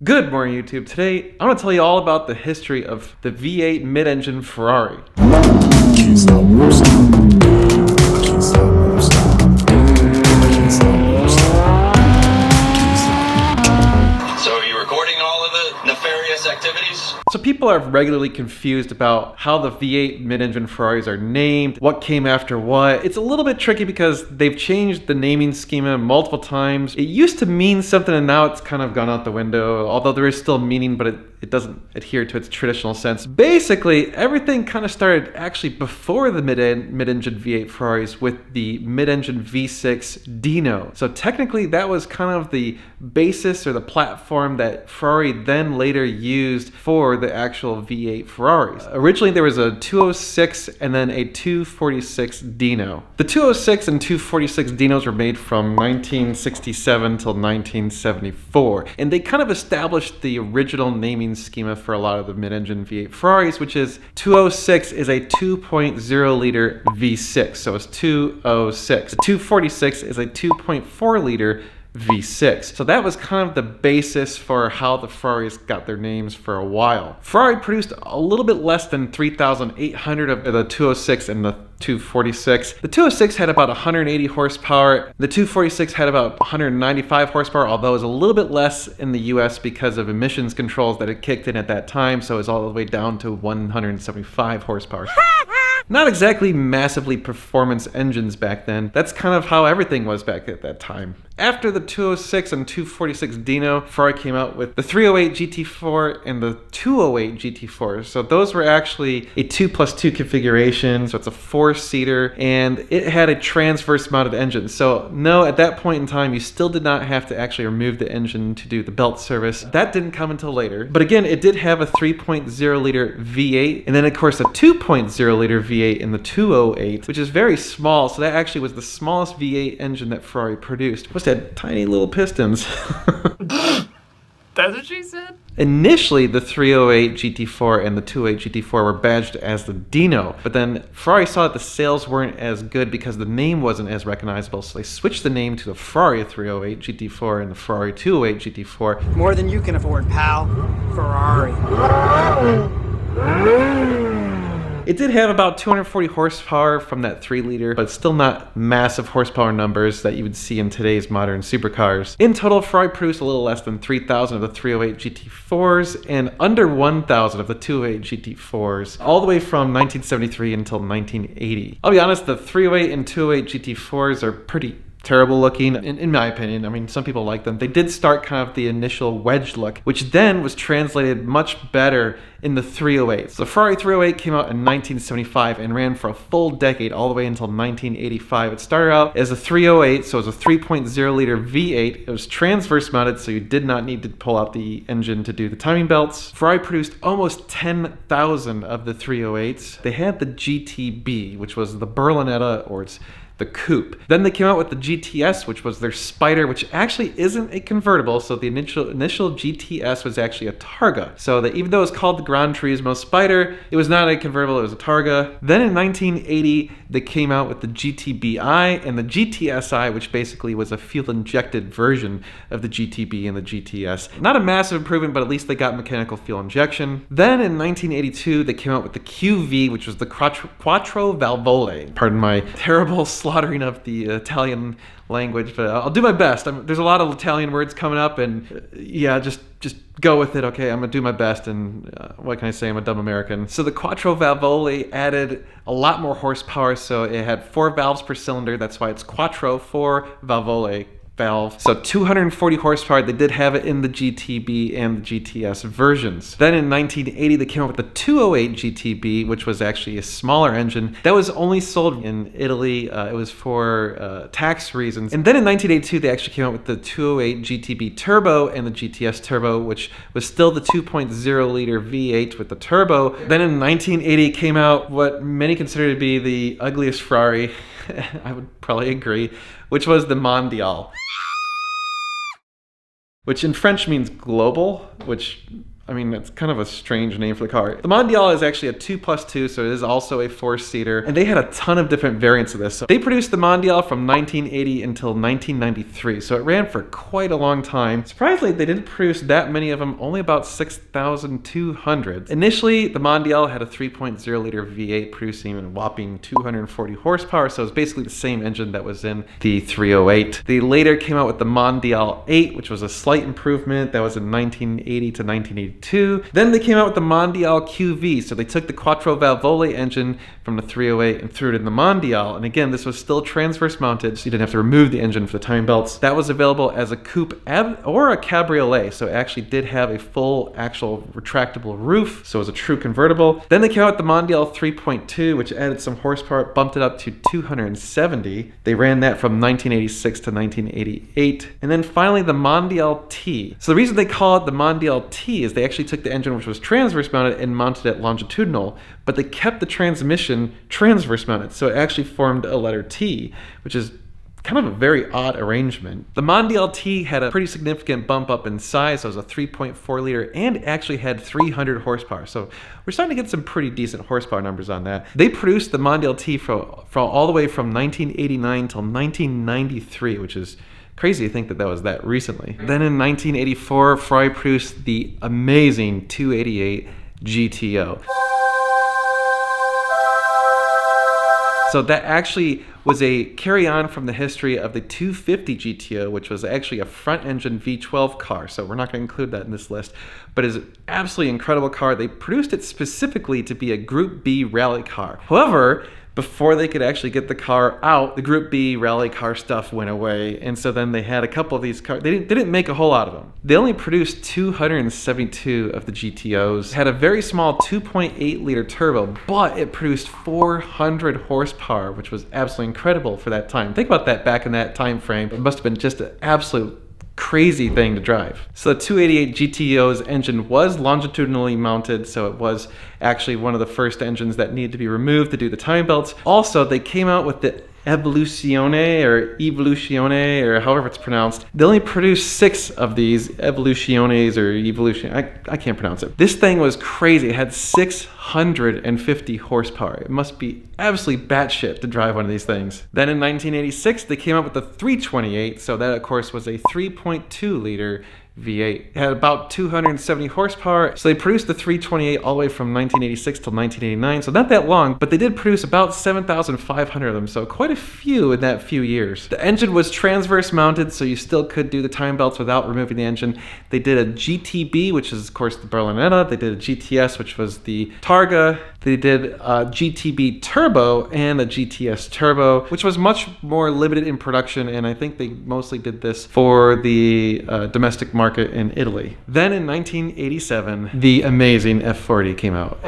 Good morning, YouTube. Today, I'm going to tell you all about the history of the V8 mid-engine Ferrari. Can't stop, won't stop. Can't stop, won't stop. Can't stop, won't stop. Can't stop. So are you recording all of the nefarious activities? So people are regularly confused about how the V8 mid-engine Ferraris are named, what came after what. It's a little bit tricky because they've changed the naming schema multiple times. It used to mean something and now it's kind of gone out the window, although there is still meaning, but it doesn't adhere to its traditional sense. Basically, everything kind of started actually before the mid-engine V8 Ferraris with the mid-engine V6 Dino. So technically that was kind of the basis or the platform that Ferrari then later used for the actual V8 Ferraris. Originally there was a 206 and then a 246 Dino. The 206 and 246 Dinos were made from 1967 till 1974, and they kind of established the original naming schema for a lot of the mid-engine V8 Ferraris, which is 206 is a 2.0 liter V6, so it's 206. The 246 is a 2.4 liter V6. So that was kind of the basis for how the Ferraris got their names for a while. Ferrari produced a little bit less than 3,800 of the 206 and the 246. The 206 had about 180 horsepower. The 246 had about 195 horsepower, although it was a little bit less in the US because of emissions controls that had kicked in at that time, so it was all the way down to 175 horsepower. Not exactly massively performance engines back then. That's kind of how everything was back at that time. After the 206 and 246 Dino, Ferrari came out with the 308 GT4 and the 208 GT4. So those were actually a 2+2 configuration, so it's a 4-seater, and it had a transverse mounted engine. So no, at that point in time, you still did not have to actually remove the engine to do the belt service. That didn't come until later. But again, it did have a 3.0 liter V8, and then of course a 2.0 liter V8 in the 208, which is very small. So that actually was the smallest V8 engine that Ferrari produced. It must have had tiny little pistons. That's what she said? Initially, the 308 GT4 and the 208 GT4 were badged as the Dino, but then Ferrari saw that the sales weren't as good because the name wasn't as recognizable, so they switched the name to the Ferrari 308 GT4 and the Ferrari 208 GT4. More than you can afford, pal. Ferrari. It did have about 240 horsepower from that 3 liter, but still not massive horsepower numbers that you would see in today's modern supercars. In total, Ferrari produced a little less than 3,000 of the 308 GT4s and under 1,000 of the 208 GT4s, all the way from 1973 until 1980. I'll be honest, the 308 and 208 GT4s are pretty terrible looking, in my opinion. I mean, some people like them. They did start kind of the initial wedge look, which then was translated much better in the 308. So the Ferrari 308 came out in 1975 and ran for a full decade, all the way until 1985. It started out as a 308, so it was a 3.0 liter V8. It was transverse mounted, so you did not need to pull out the engine to do the timing belts. Ferrari produced almost 10,000 of the 308s. They had the GTB, which was the Berlinetta, or it's the coupe. Then they came out with the GTS, which was their Spider, which actually isn't a convertible. So the initial GTS was actually a Targa. So that even though it was called the Gran Turismo Spider, it was not a convertible, it was a Targa. Then in 1980, they came out with the GTBI and the GTSI, which basically was a fuel-injected version of the GTB and the GTS. Not a massive improvement, but at least they got mechanical fuel injection. Then in 1982, they came out with the QV, which was the Quattro Valvole. Pardon my terrible slaughtering of the Italian language, but I'll do my best. There's a lot of Italian words coming up, and yeah, just go with it, okay? I'm gonna do my best, and what can I say? I'm a dumb American. So the Quattro Valvole added a lot more horsepower, so it had 4 valves per cylinder. That's why it's Quattro 4 Valvole valve. So 240 horsepower. They did have it in the GTB and the GTS versions. Then in 1980, they came out with the 208 GTB, which was actually a smaller engine that was only sold in Italy. It was for tax reasons. And then in 1982, they actually came out with the 208 GTB Turbo and the GTS Turbo, which was still the 2.0 liter V8 with the turbo. Then in 1980 came out what many consider to be the ugliest Ferrari, I would probably agree, which was the Mondial, which in French means global, which I mean, that's kind of a strange name for the car. The Mondial is actually a 2+2, so it is also a 4-seater. And they had a ton of different variants of this. So they produced the Mondial from 1980 until 1993. So it ran for quite a long time. Surprisingly, they didn't produce that many of them, only about 6,200. Initially, the Mondial had a 3.0 liter V8 producing a whopping 240 horsepower. So it was basically the same engine that was in the 308. They later came out with the Mondial 8, which was a slight improvement. That was in 1980 to 1982. Then they came out with the Mondial QV, so they took the Quattro Valvole engine from the 308 and threw it in the Mondial. And again, this was still transverse mounted, so you didn't have to remove the engine for the timing belts. That was available as a coupe or a cabriolet, so it actually did have a full actual retractable roof, so it was a true convertible. Then they came out with the Mondial 3.2, which added some horsepower, bumped it up to 270. They ran that from 1986 to 1988. And then finally the Mondial T. So the reason they call it the Mondial T is they actually took the engine, which was transverse mounted, and mounted it longitudinal, but they kept the transmission transverse mounted, so it actually formed a letter T, which is kind of a very odd arrangement. The Mondial T had a pretty significant bump up in size. So it was a 3.4 liter and actually had 300 horsepower. So we're starting to get some pretty decent horsepower numbers on that. They produced the Mondial T for all the way from 1989 till 1993, which is crazy to think that was that recently. Then in 1984, Ferrari produced the amazing 288 GTO. So that actually was a carry-on from the history of the 250 GTO, which was actually a front-engine V12 car. So we're not going to include that in this list, but it's an absolutely incredible car. They produced it specifically to be a Group B rally car. However, before they could actually get the car out, the Group B rally car stuff went away, and so then they had a couple of these cars. They didn't make a whole lot of them. They only produced 272 of the GTOs. Had a very small 2.8 liter turbo, but it produced 400 horsepower, which was absolutely incredible for that time. Think about that back in that time frame. It must have been just an absolute crazy thing to drive. So the 288 GTO's engine was longitudinally mounted, so it was actually one of the first engines that needed to be removed to do the timing belts. Also, they came out with the Evoluzione or however it's pronounced. They only produced 6 of these Evolutiones or Evolution. I can't pronounce it. This thing was crazy. It had 650 horsepower. It must be absolutely batshit to drive one of these things. Then in 1986, they came out with the 328. So that, of course, was a 3.2 liter V8. It had about 270 horsepower. So they produced the 328 all the way from 1986 till 1989. So not that long, but they did produce about 7,500 of them. So quite a few in that few years. The engine was transverse mounted, so you still could do the time belts without removing the engine. They did a GTB, which is of course the Berlinetta. They did a GTS, which was the Targa. They did a GTB Turbo and a GTS Turbo, which was much more limited in production, and I think they mostly did this for the domestic market in Italy. Then in 1987, the amazing F40 came out.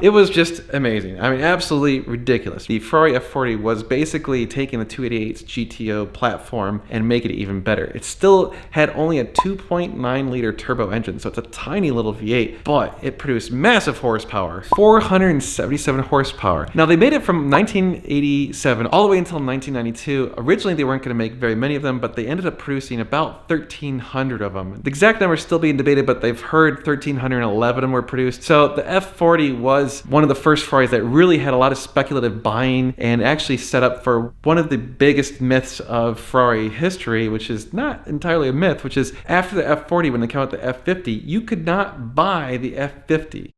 It was just amazing. I mean, absolutely ridiculous. The Ferrari F40 was basically taking the 288's GTO platform and making it even better. It still had only a 2.9 liter turbo engine, so it's a tiny little V8, but it produced massive horsepower, 477 horsepower. Now, they made it from 1987 all the way until 1992. Originally, they weren't going to make very many of them, but they ended up producing about 1,300 of them. The exact number is still being debated, but they've heard 1,311 of them were produced. So the F40 was one of the first Ferraris that really had a lot of speculative buying and actually set up for one of the biggest myths of Ferrari history, which is not entirely a myth, which is after the F40, when they came out with the F50, you could not buy the F50.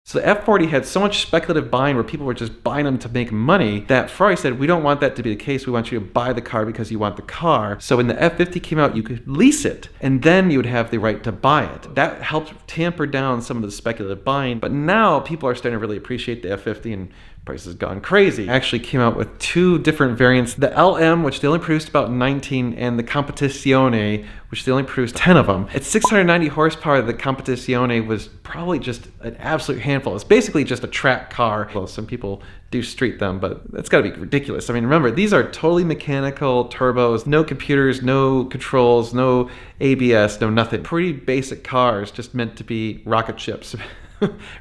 So the F40 had so much speculative buying where people were just buying them to make money that Ferrari said, we don't want that to be the case. We want you to buy the car because you want the car. So when the F50 came out, you could lease it and then you would have the right to buy it. That helped tamper down some of the speculative buying. But now people are starting to really appreciate the F50 and price has gone crazy. Actually came out with 2 different variants. The LM, which they only produced about 19, and the Competizione, which they only produced 10 of them. At 690 horsepower, the Competizione was probably just an absolute handful. It's basically just a track car. Well, some people do street them, but that's gotta be ridiculous. I mean, remember, these are totally mechanical turbos, no computers, no controls, no ABS, no nothing. Pretty basic cars, just meant to be rocket ships.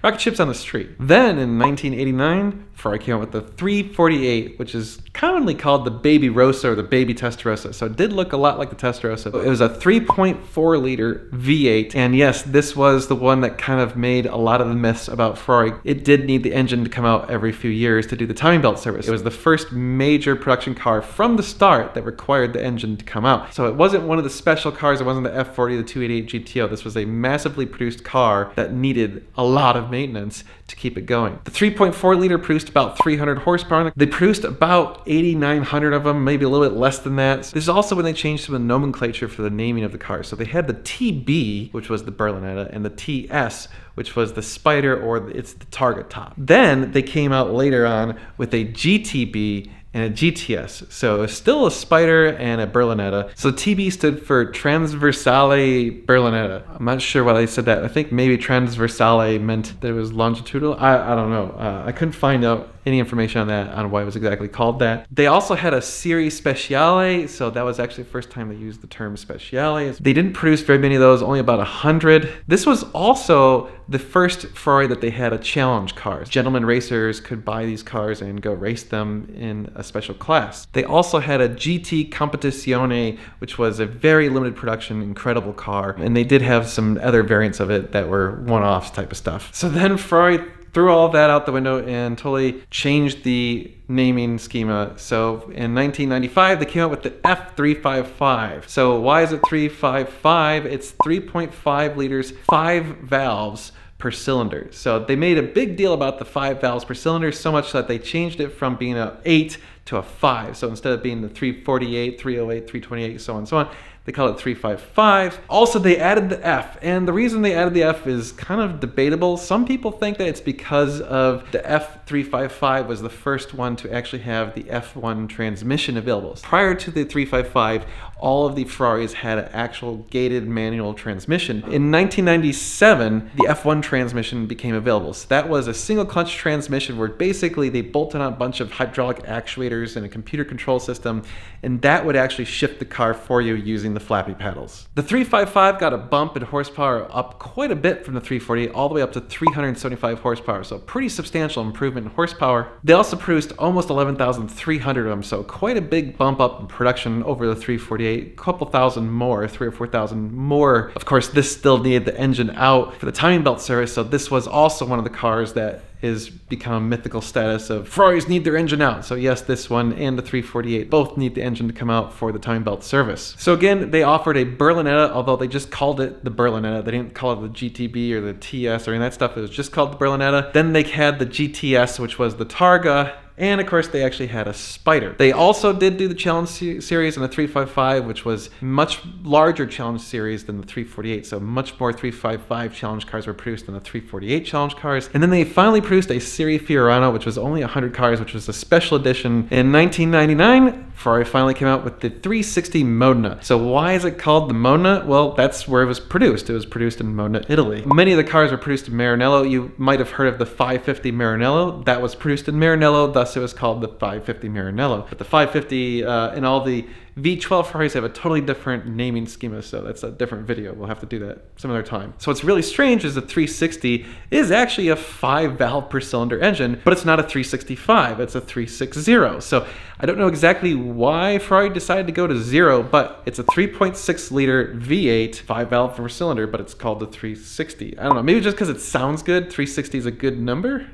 Rocket ships on the street. Then in 1989, Ferrari came out with the 348, which is commonly called the Baby Rossa or the Baby Testarossa. So it did look a lot like the Testarossa. It was a 3.4 liter V8. And yes, this was the one that kind of made a lot of the myths about Ferrari. It did need the engine to come out every few years to do the timing belt service. It was the first major production car from the start that required the engine to come out. So it wasn't one of the special cars. It wasn't the F40, the 288 GTO. This was a massively produced car that needed a lot of maintenance to keep it going. The 3.4 liter produced about 300 horsepower. They produced about 8,900 of them, maybe a little bit less than that. This is also when they changed some of the nomenclature for the naming of the cars. So they had the TB, which was the Berlinetta, and the TS, which was the Spider, or it's the Targa top. Then they came out later on with a GTB and a GTS. So it was still a Spider and a Berlinetta. So TB stood for Transversale Berlinetta. I'm not sure why they said that. I think maybe Transversale meant that it was longitudinal. I don't know. I couldn't find out any information on that, on why it was exactly called that. They also had a Serie Speciale, so that was actually the first time they used the term Speciale. They didn't produce very many of those, only about 100. This was also the first Ferrari that they had a challenge cars. Gentlemen racers could buy these cars and go race them in a special class. They also had a GT Competizione, which was a very limited production, incredible car, and they did have some other variants of it that were one-offs type of stuff. So then Ferrari threw all that out the window and totally changed the naming schema. So in 1995, they came out with the F355. So why is it 355? It's 3.5 liters, 5 valves per cylinder. So they made a big deal about the 5 valves per cylinder, so much that they changed it from being an 8 to a 5. So instead of being the 348, 308, 328, so on and so on, they call it 355. Also, they added the F, and the reason they added the F is kind of debatable. Some people think that it's because of the F355 was the first one to actually have the F1 transmission available. Prior to the 355, all of the Ferraris had an actual gated manual transmission. In 1997, the F1 transmission became available. So that was a single clutch transmission where basically they bolted on a bunch of hydraulic actuators and a computer control system, and that would actually shift the car for you using the flappy paddles. The 355 got a bump in horsepower up quite a bit from the 348, all the way up to 375 horsepower, so a pretty substantial improvement in horsepower. They also produced almost 11,300 of them, so quite a big bump up in production over the 348, a couple thousand more, 3,000 or 4,000 more. Of course, this still needed the engine out for the timing belt service, so this was also one of the cars that is become mythical status of Ferraris need their engine out. So yes, this one and the 348 both need the engine to come out for the timing belt service. So again, they offered a Berlinetta, although they just called it the Berlinetta. They didn't call it the GTB or the TS or any of that stuff. It was just called the Berlinetta. Then they had the GTS, which was the Targa. And of course, they actually had a Spider. They also did do the Challenge Series in the 355, which was much larger Challenge Series than the 348. So much more 355 Challenge cars were produced than the 348 Challenge cars. And then they finally produced a Serie Fiorano, which was only 100 cars, which was a special edition. In 1999, Ferrari finally came out with the 360 Modena. So why is it called the Modena? Well, that's where it was produced. It was produced in Modena, Italy. Many of the cars were produced in Maranello. You might have heard of the 550 Maranello. That was produced in Maranello, thus it was called the 550 Maranello. But the 550 and all the V12 Ferraris have a totally different naming schema, so that's a different video. We'll have to do that some other time. So what's really strange is the 360 is actually a 5 valve per cylinder engine, but it's not a 365, it's a 360. So I don't know exactly why Ferrari decided to go to 0, but it's a 3.6 liter V8, 5 valve per cylinder, but it's called the 360. I don't know, maybe just because it sounds good, 360 is a good number?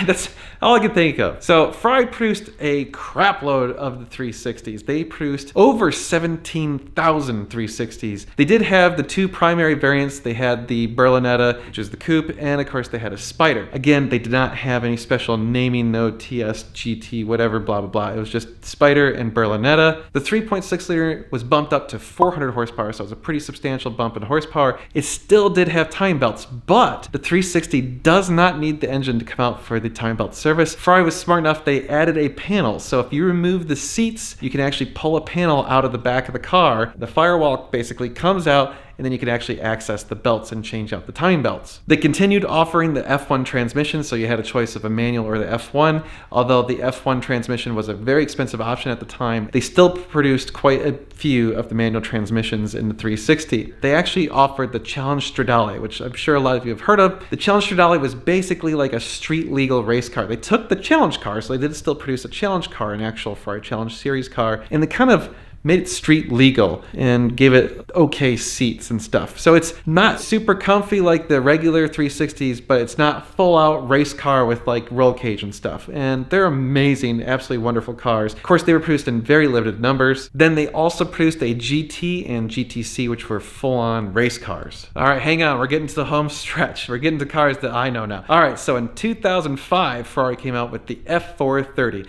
That's all I can think of. So Ferrari produced a crap load of the 360s. They produced over 17,000 360s. They did have the two primary variants. They had the Berlinetta, which is the coupe, and of course they had a Spider. Again, they did not have any special naming, no TS, GT, whatever, blah, blah, blah. It was just Spider and Berlinetta. The 3.6 liter was bumped up to 400 horsepower, so it was a pretty substantial bump in horsepower. It still did have time belts, but the 360 does not need the engine to come out for the time belt service. Ferrari was smart enough, they added a panel. So if you remove the seats, you can actually pull a panel out of the back of the car. The firewall basically comes out and then you could actually access the belts and change out the timing belts. They continued offering the F1 transmission, so you had a choice of a manual or the F1. Although the F1 transmission was a very expensive option at the time, they still produced quite a few of the manual transmissions in the 360. They actually offered the Challenge Stradale, which I'm sure a lot of you have heard of. The Challenge Stradale was basically like a street legal race car. They took the Challenge car, so they did still produce a Challenge car, an actual Ferrari Challenge Series car, and they kind of made it street legal and gave it okay seats and stuff. So it's not super comfy like the regular 360s, but it's not full out race car with like roll cage and stuff. And they're amazing, absolutely wonderful cars. Of course, they were produced in very limited numbers. Then they also produced a GT and GTC, which were full on race cars. All right, hang on, we're getting to the home stretch. We're getting to cars that I know now. All right, so in 2005, Ferrari came out with the F430.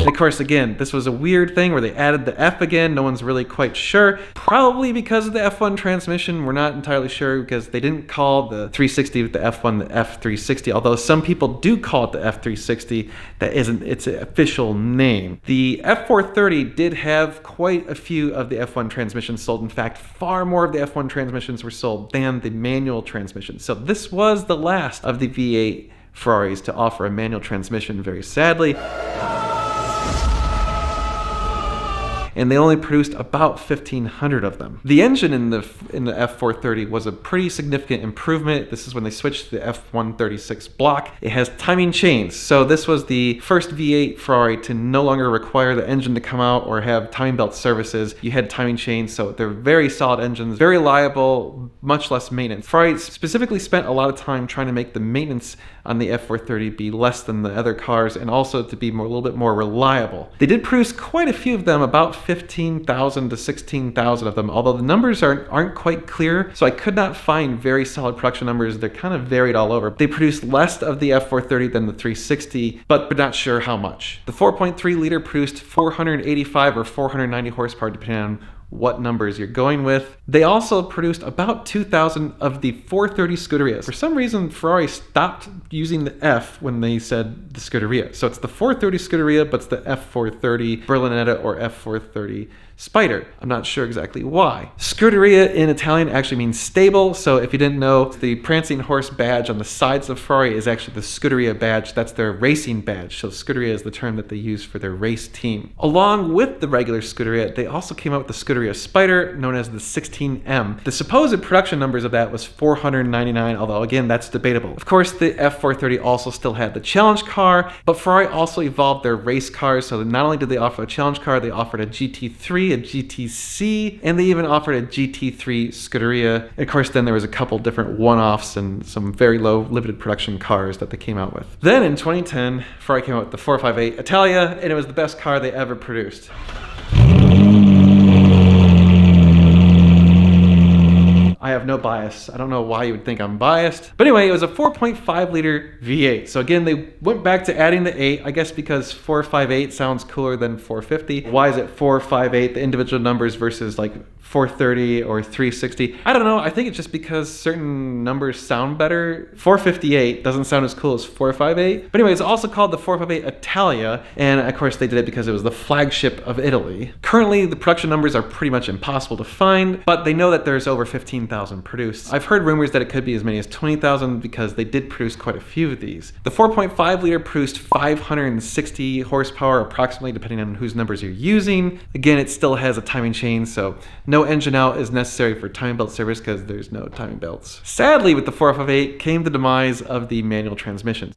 And of course, again, this was a weird thing where they added the F again. No one's really quite sure. Probably because of the F1 transmission. We're not entirely sure because they didn't call the 360 with the F1 the F360. Although some people do call it the F360. That isn't its official name. The F430 did have quite a few of the F1 transmissions sold. In fact, far more of the F1 transmissions were sold than the manual transmissions. So this was the last of the V8 Ferraris to offer a manual transmission, very sadly. And they only produced about 1,500 of them. The engine in the F430 was a pretty significant improvement. This is when they switched to the F136 block. It has timing chains. So this was the first V8 Ferrari to no longer require the engine to come out or have timing belt services. You had timing chains, so they're very solid engines, very reliable, much less maintenance. Ferrari specifically spent a lot of time trying to make the maintenance on the F430 be less than the other cars and also to be a little bit more reliable. They did produce quite a few of them, about 15,000 to 16,000 of them, although the numbers aren't quite clear, so I could not find very solid production numbers. They're kind of varied all over. They produced less of the F430 than the 360, but we're not sure how much. The 4.3 liter produced 485 or 490 horsepower depending on what numbers you're going with. They also produced about 2,000 of the 430 Scuderia. For some reason, Ferrari stopped using the F when they said the Scuderia. So it's the 430 Scuderia, but it's the F430 Berlinetta or F430 Spider. I'm not sure exactly why. Scuderia in Italian actually means stable, so if you didn't know, the prancing horse badge on the sides of Ferrari is actually the Scuderia badge. That's their racing badge, so Scuderia is the term that they use for their race team. Along with the regular Scuderia, they also came out with the Scuderia Spider, known as the 16M. The supposed production numbers of that was 499, although again, that's debatable. Of course, the F430 also still had the Challenge car, but Ferrari also evolved their race cars, so not only did they offer a Challenge car, they offered a GT3, a GTC, and they even offered a GT3 Scuderia. And of course, then there was a couple different one-offs and some very low limited production cars that they came out with. Then in 2010, Ferrari came out with the 458 Italia, and it was the best car they ever produced. I have no bias. I don't know why you would think I'm biased. But anyway, it was a 4.5 liter V8. So again, they went back to adding the 8, I guess because 458 sounds cooler than 450. Why is it 458, the individual numbers versus like 430 or 360? I don't know. I think it's just because certain numbers sound better. 458 doesn't sound as cool as 458. But anyway, it's also called the 458 Italia. And of course, they did it because it was the flagship of Italy. Currently, the production numbers are pretty much impossible to find, but they know that there's over 15,000 produced. I've heard rumors that it could be as many as 20,000 because they did produce quite a few of these. The 4.5 liter produced 560 horsepower approximately, depending on whose numbers you're using. Again, it still has a timing chain, so no engine out is necessary for timing belt service because there's no timing belts. Sadly, with the 458 came the demise of the manual transmissions.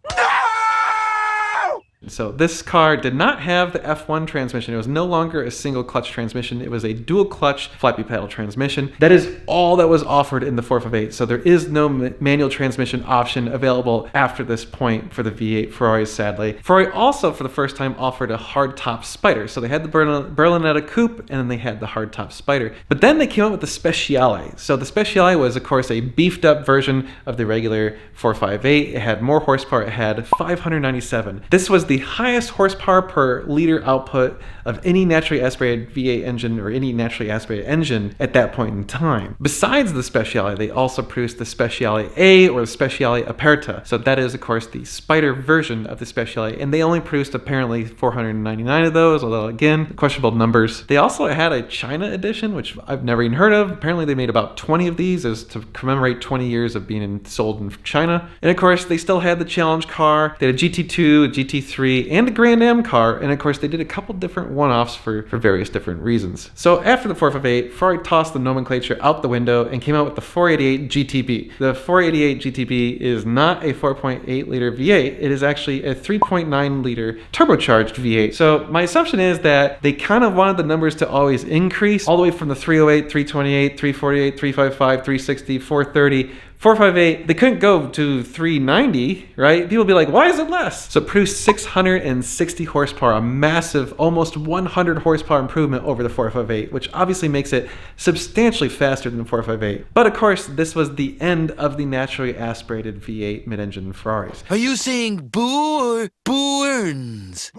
So this car did not have the F1 transmission. It was no longer a single clutch transmission. It was a dual clutch flappy paddle transmission. That is all that was offered in the 458. So there is no manual transmission option available after this point for the V8 Ferraris, sadly. Ferrari also, for the first time, offered a hardtop Spider. So they had the Berlinetta Coupe, and then they had the hardtop Spider. But then they came out with the Speciale. So the Speciale was, of course, a beefed up version of the regular 458. It had more horsepower. It had 597. This was the the highest horsepower per liter output of any naturally aspirated V8 engine or any naturally aspirated engine at that point in time. Besides the Speciale, they also produced the Speciale A or the Speciale Aperta. So that is, of course, the Spider version of the Speciale, and they only produced apparently 499 of those, although again, questionable numbers. They also had a China edition, which I've never even heard of. Apparently they made about 20 of these as to commemorate 20 years of being sold in China. And of course, they still had the Challenge car. They had a GT2, a GT3, and a Grand Am car. And of course, they did a couple different one-offs for various different reasons. So after the 458, Ferrari tossed the nomenclature out the window and came out with the 488 GTB. The 488 GTB is not a 4.8 liter V8. It is actually a 3.9 liter turbocharged V8. So my assumption is that they kind of wanted the numbers to always increase all the way from the 308, 328, 348, 355, 360, 430, 458, they couldn't go to 390, right? People would be like, why is it less? So it produced 660 horsepower, a massive, almost 100 horsepower improvement over the 458, which obviously makes it substantially faster than the 458. But of course, this was the end of the naturally aspirated V8 mid-engine Ferraris. Are you saying boo or boo-earns?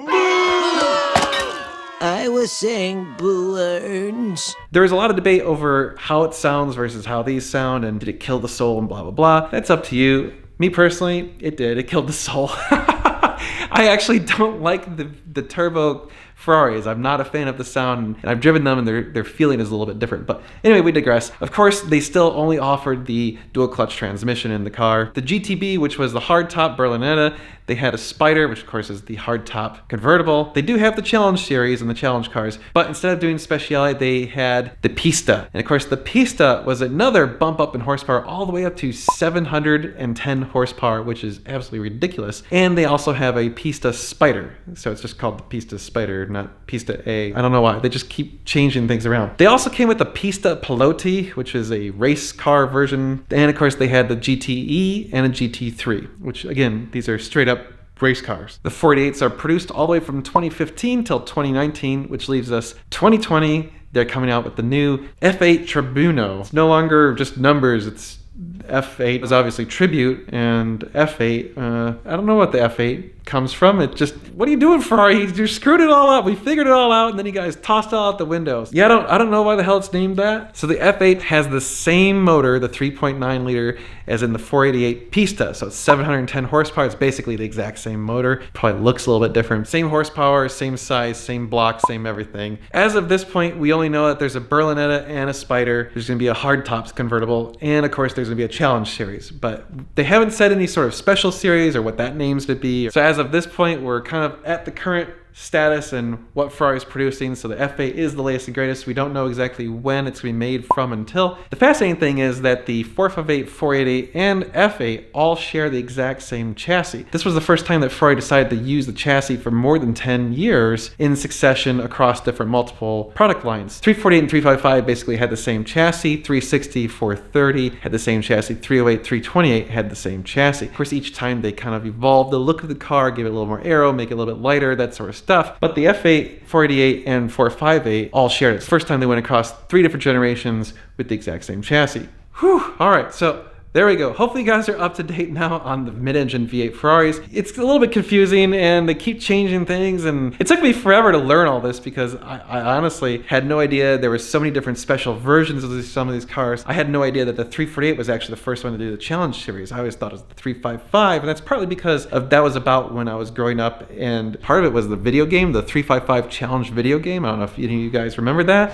I was saying boo-earns. There was a lot of debate over how it sounds versus how these sound, and did it kill the soul and blah, blah, blah. That's up to you. Me personally, it did. It killed the soul. I actually don't like the turbo Ferraris. I'm not a fan of the sound, and I've driven them, and their feeling is a little bit different. But anyway, we digress. Of course, they still only offered the dual clutch transmission in the car. The GTB, which was the hardtop Berlinetta, they had a Spider, which of course is the hardtop convertible. They do have the Challenge series and the Challenge cars, but instead of doing Speciale, they had the Pista. And of course, the Pista was another bump up in horsepower all the way up to 710 horsepower, which is absolutely ridiculous. And they also have a Pista Spider. So it's just called the Pista Spider, not Pista A. I don't know why. They just keep changing things around. They also came with the Pista Pilotti, which is a race car version. And of course, they had the GTE and a GT3, which again, these are straight up race cars. The 48s are produced all the way from 2015 till 2019, which leaves us 2020. They're coming out with the new F8 Tribuno. It's no longer just numbers, it's F8 is obviously tribute, and F8, I don't know what the F8 comes from. It just, what are you doing, Ferrari? You screwed it all up. We figured it all out, and then you guys tossed it all out the windows. Yeah, I don't know why the hell it's named that. So the F8 has the same motor, the 3.9 liter, as in the 488 Pista. So it's 710 horsepower. It's basically the exact same motor. Probably looks a little bit different. Same horsepower, same size, same block, same everything. As of this point, we only know that there's a Berlinetta and a Spider. There's going to be a hardtops convertible, and of course there's going to be a Challenge series. But they haven't said any sort of special series or what that name's to be. So as of this point, we're kind of at the current status and what Ferrari is producing. So the F8 is the latest and greatest. We don't know exactly when it's going to be made from until. The fascinating thing is that the 458, 488, and F8 all share the exact same chassis. This was the first time that Ferrari decided to use the chassis for more than 10 years in succession across different multiple product lines. 348 and 355 basically had the same chassis. 360, 430 had the same chassis. 308, 328 had the same chassis. Of course, each time they kind of evolved the look of the car, give it a little more aero, make it a little bit lighter, that sort of stuff. But the F8, 488, and 458 all shared it. It's the first time they went across 3 different generations with the exact same chassis. Whew. All right, so there we go. Hopefully you guys are up to date now on the mid-engine V8 Ferraris. It's a little bit confusing, and they keep changing things, and it took me forever to learn all this because I honestly had no idea there were so many different special versions of some of these cars. I had no idea that the 348 was actually the first one to do the Challenge series. I always thought it was the 355, and that's partly because that was about when I was growing up, and part of it was the video game, the 355 Challenge video game. I don't know if any of you guys remember that.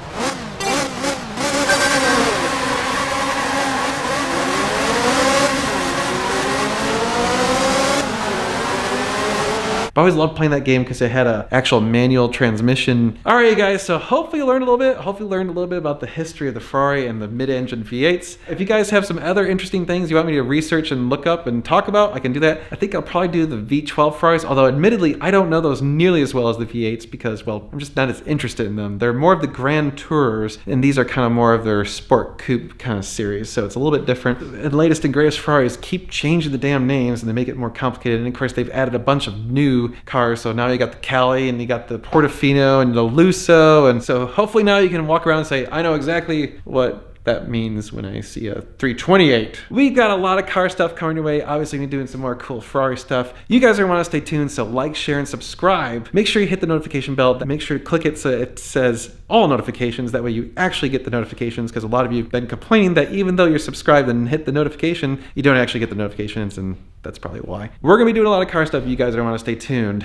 I always loved playing that game because it had an actual manual transmission. Alright guys, so hopefully you learned a little bit. Hopefully you learned a little bit about the history of the Ferrari and the mid-engine V8s. If you guys have some other interesting things you want me to research and look up and talk about, I can do that. I think I'll probably do the V12 Ferraris, although admittedly I don't know those nearly as well as the V8s because, well, I'm just not as interested in them. They're more of the Grand Tourers, and these are kind of more of their sport coupe kind of series, so it's a little bit different. The latest and greatest Ferraris keep changing the damn names, and they make it more complicated, and of course they've added a bunch of new cars. So now you got the Cali, and you got the Portofino and the Lusso, and so hopefully now you can walk around and say, I know exactly what that means when I see a 328. We've got a lot of car stuff coming your way. Obviously, we're doing some more cool Ferrari stuff. You guys are want to stay tuned, so like, share, and subscribe. Make sure you hit the notification bell. Make sure to click it so it says all notifications. That way you actually get the notifications, because a lot of you have been complaining that even though you're subscribed and hit the notification, you don't actually get the notifications, and that's probably why. We're going to be doing a lot of car stuff. You guys are going to want to stay tuned.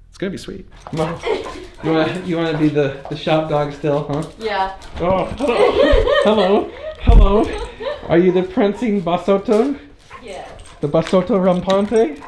It's going to be sweet. Come on. You want to be the shop dog still, huh? Yeah. Oh, hello. Hello. Are you the prancing Basotto? Yeah. The Basotto Rampante?